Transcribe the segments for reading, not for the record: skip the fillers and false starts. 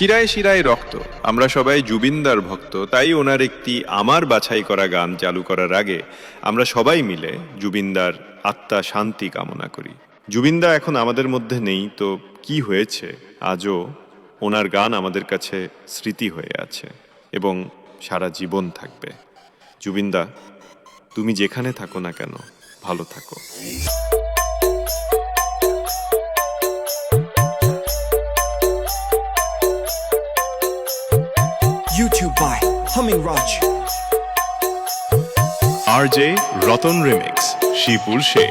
শিরায় শিরায় রক্ত। আমরা সবাই জুবিনদার ভক্ত, তাই ওনার একটি আমার বাছাই করা গান চালু করার আগে আমরা সবাই মিলে জুবিনদার আত্মা শান্তি কামনা করি। জুবিনদা এখন আমাদের মধ্যে নেই, তো কি হয়েছে, আজও ওনার গান আমাদের কাছে স্মৃতি হয়ে আছে এবং সারা জীবন থাকবে। জুবিনদা, তুমি যেখানে থাকো না কেন, ভালো থাকো। YouTube by Humming Raj. RJ Ratan remix, শিপুর সে।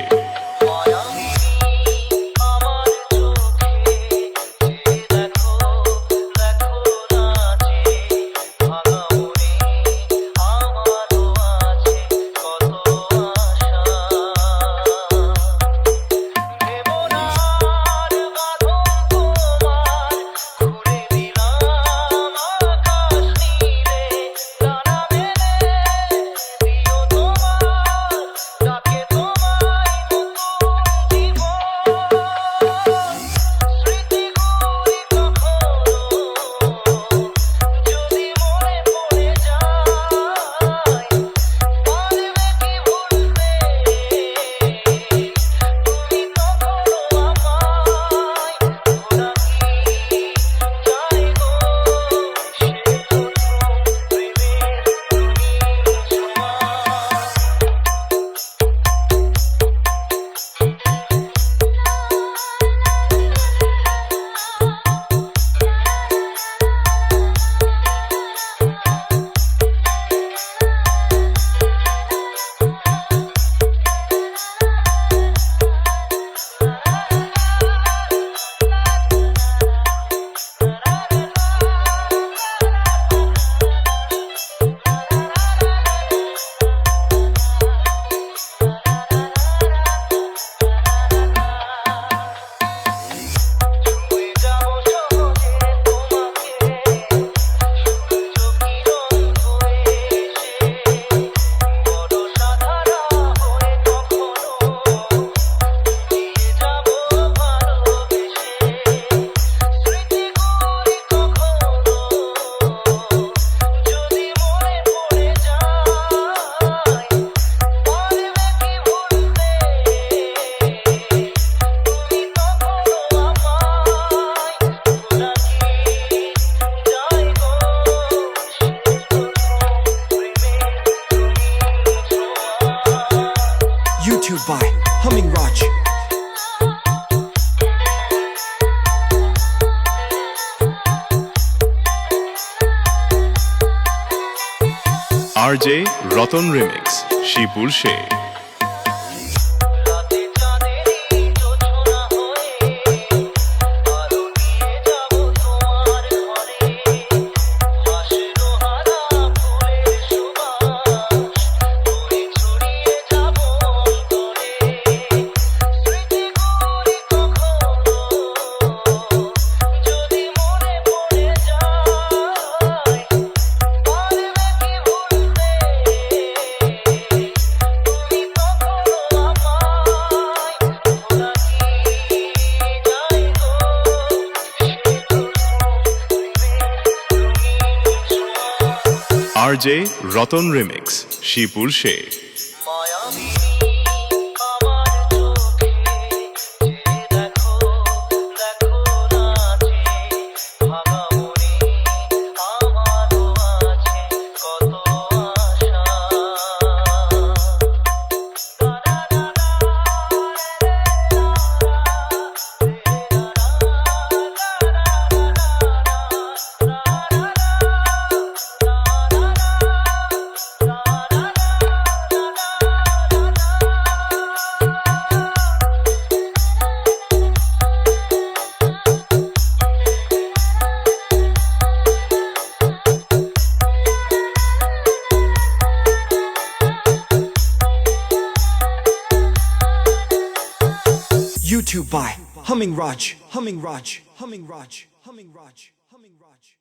YouTube by Humming Raj. RJ Ratan remix, শিপুর সে। RJ রতন রিমিক্স, শিপুর সে। YouTube by Humming Raj. Humming Raj. Humming Raj. Humming Raj. Humming Raj.